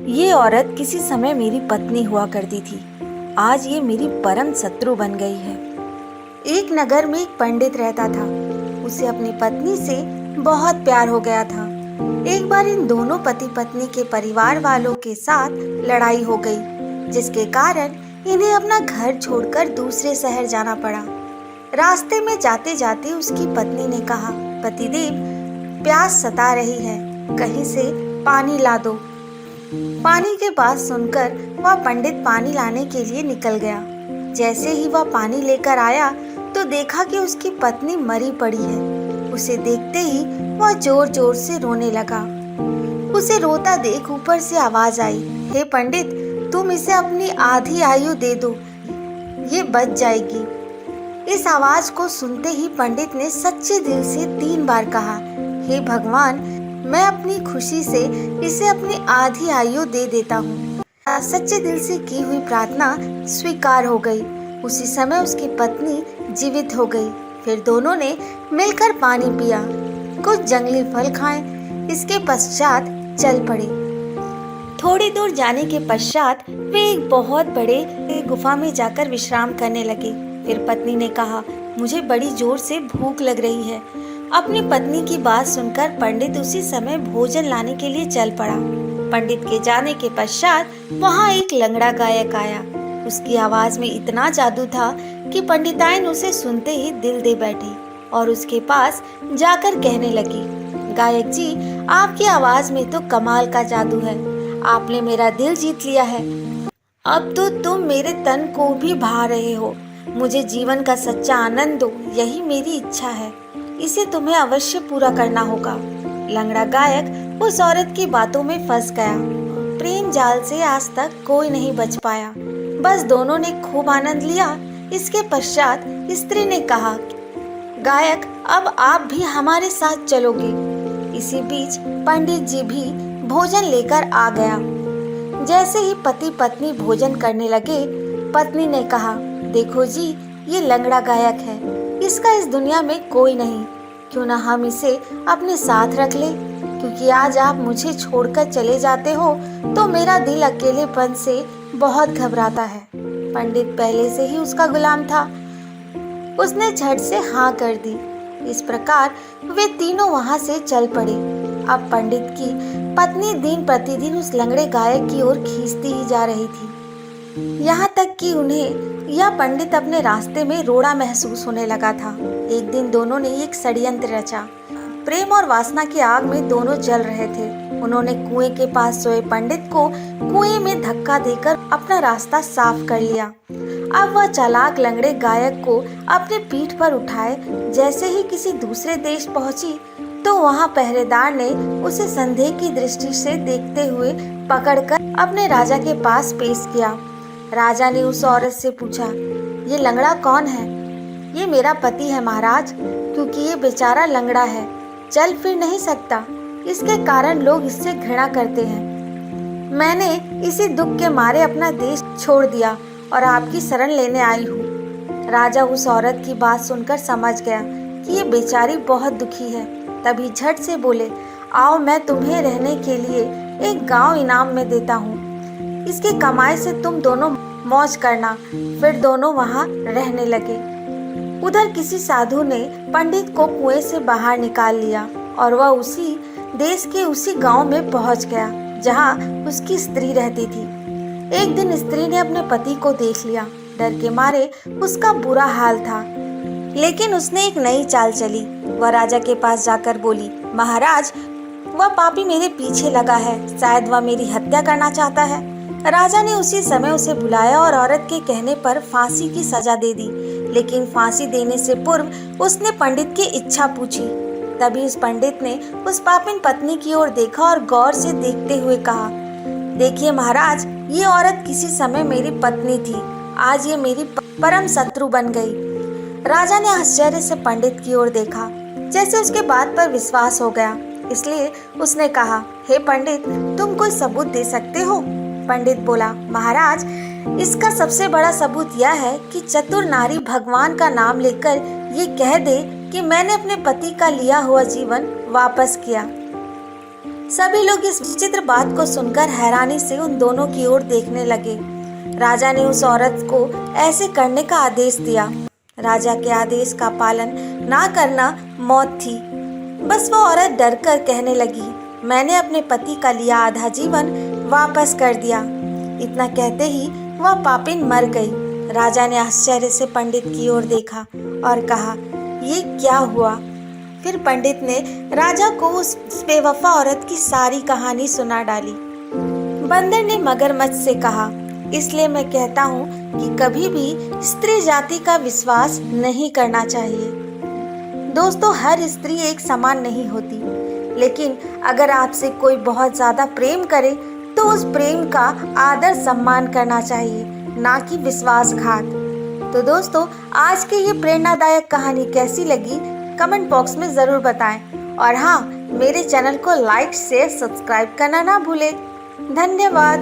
ये औरत किसी समय मेरी पत्नी हुआ करती थी, आज ये मेरी परम शत्रु बन गई है। एक नगर में एक पंडित रहता था। उसे अपनी पत्नी से बहुत प्यार हो गया था। एक बार इन दोनों पति पत्नी के परिवार वालों के साथ लड़ाई हो गई, जिसके कारण इन्हें अपना घर छोड़कर दूसरे शहर जाना पड़ा। रास्ते में जाते जाते उसकी पत्नी ने कहा, पतिदेव, प्यास सता रही है, कहीं से पानी ला दो। पानी की बात सुनकर वह पंडित पानी लाने के लिए निकल गया। जैसे ही वह पानी लेकर आया तो देखा कि उसकी पत्नी मरी पड़ी है। उसे देखते ही वह जोर जोर से रोने लगा। उसे रोता देख ऊपर से आवाज आई, हे पंडित, तुम इसे अपनी आधी आयु दे दो, ये बच जाएगी। इस आवाज को सुनते ही पंडित ने सच्चे दिल से 3 बार कहा, हे भगवान, मैं अपनी खुशी से इसे अपनी आधी आयु दे देता हूँ। सच्चे दिल से की हुई प्रार्थना स्वीकार हो गई। उसी समय उसकी पत्नी जीवित हो गई। फिर दोनों ने मिलकर पानी पिया, कुछ जंगली फल खाए, इसके पश्चात चल पड़े। थोड़ी दूर जाने के पश्चात वे एक बहुत बड़े गुफा में जाकर विश्राम करने लगे। फिर पत्नी ने कहा, मुझे बड़ी जोर से भूख लग रही है। अपनी पत्नी की बात सुनकर पंडित उसी समय भोजन लाने के लिए चल पड़ा। पंडित के जाने के पश्चात वहाँ एक लंगड़ा गायक आया। उसकी आवाज में इतना जादू था कि पंडिताइन उसे सुनते ही दिल दे बैठी और उसके पास जाकर कहने लगी, गायक जी, आपकी आवाज में तो कमाल का जादू है। आपने मेरा दिल जीत लिया है। अब तो तुम मेरे तन को भी भा रहे हो। मुझे जीवन का सच्चा आनंद दो, यही मेरी इच्छा है। इसे तुम्हें अवश्य पूरा करना होगा। लंगड़ा गायक उस औरत की बातों में फंस गया। प्रेम जाल से आज तक कोई नहीं बच पाया। बस दोनों ने खूब आनंद लिया। इसके पश्चात स्त्री ने कहा, गायक, अब आप भी हमारे साथ चलोगे। इसी बीच पंडित जी भी भोजन लेकर आ गया। जैसे ही पति पत्नी भोजन करने लगे, पत्नी ने कहा, देखो जी, ये लंगड़ा गायक है, इसका इस दुनिया में कोई नहीं। क्यों ना हम इसे अपने साथ रख ले, क्योंकि आज आप मुझे छोड़कर चले जाते हो तो मेरा दिल अकेलेपन से बहुत घबराता है। पंडित पहले से ही उसका गुलाम था। उसने झट से हाँ कर दी। इस प्रकार वे तीनों वहां से चल पड़े। अब पंडित की पत्नी दिन प्रतिदिन उस लंगड़े गायक की ओर खींचती ही जा रही थी, यहाँ तक कि उन्हें यह पंडित अपने रास्ते में रोड़ा महसूस होने लगा था। एक दिन दोनों ने एक षड्यंत्र रचा। प्रेम और वासना की आग में दोनों जल रहे थे। उन्होंने कुएं के पास सोए पंडित को कुएं में धक्का देकर अपना रास्ता साफ कर लिया। अब वह चालाक लंगड़े गायक को अपने पीठ पर उठाए जैसे ही किसी दूसरे देश पहुंची तो वहां पहरेदार ने उसे संदेह की दृष्टि से देखते हुए पकड़कर अपने राजा के पास पेश किया। राजा ने उस औरत से पूछा, ये लंगड़ा कौन है? ये मेरा पति है महाराज, क्योंकि ये बेचारा लंगड़ा है, चल फिर नहीं सकता। इसके कारण लोग इससे घृणा करते हैं। मैंने इसी दुख के मारे अपना देश छोड़ दिया और आपकी शरण लेने आई हूँ। राजा उस औरत की बात सुनकर समझ गया कि ये बेचारी बहुत दुखी है। तभी झट से बोले, आओ, मैं तुम्हें रहने के लिए एक गांव इनाम में देता हूँ। इसकी कमाई से तुम दोनों मौज करना। फिर दोनों वहां रहने लगे। उधर किसी साधु ने पंडित को कुएं से बाहर निकाल लिया और वह उसी देश के उसी गांव में पहुंच गया जहां उसकी स्त्री रहती थी। एक दिन स्त्री ने अपने पति को देख लिया। डर के मारे उसका बुरा हाल था, लेकिन उसने एक नई चाल चली। वह राजा के पास जाकर बोली, महाराज, वह पापी मेरे पीछे लगा है, शायद वह मेरी हत्या करना चाहता है। राजा ने उसी समय उसे बुलाया और औरत के कहने पर फांसी की सजा दे दी, लेकिन फांसी देने से पूर्व उसने पंडित की इच्छा पूछी। तभी उस पंडित ने उस पापिन पत्नी की ओर देखा और गौर से देखते हुए कहा, देखिए महाराज, ये औरत किसी समय मेरी पत्नी थी, आज ये मेरी परम शत्रु बन गई। राजा ने आश्चर्य से पंडित की ओर देखा, जैसे उसके बात पर विश्वास हो गया। इसलिए उसने कहा, हे पंडित, तुम कोई सबूत दे सकते हो? पंडित बोला, महाराज, इसका सबसे बड़ा सबूत यह है कि चतुर नारी भगवान का नाम लेकर ये कह दे कि मैंने अपने पति का लिया हुआ जीवन वापस किया। सभी लोग इस विचित्र बात को सुनकर हैरानी से उन दोनों की ओर देखने लगे। राजा ने उस औरत को ऐसे करने का आदेश दिया। राजा के आदेश का पालन ना करना मौत थी। बस वो औरत डरकर कहने लगी, मैंने अपने पति का लिया आधा जीवन वापस कर दिया। इतना कहते ही वह पापिन मर गई। राजा ने आश्चर्य से पंडित की ओर देखा और कहा, ये क्या हुआ? फिर पंडित ने राजा को उस बेवफा औरत की सारी कहानी सुना डाली। बंदर ने मगरमच्छ से कहा, इसलिए मैं कहता हूँ कि कभी भी स्त्री जाति का विश्वास नहीं करना चाहिए। दोस्तों, हर स्त्री एक समान नहीं होती, लेकिन अगर आपसे कोई बहुत ज्यादा प्रेम करे तो उस प्रेम का आदर सम्मान करना चाहिए, ना कि विश्वासघात। तो दोस्तों, आज की ये प्रेरणादायक कहानी कैसी लगी कमेंट बॉक्स में जरूर बताएं। और हाँ, मेरे चैनल को लाइक शेयर सब्सक्राइब करना ना भूलें। धन्यवाद।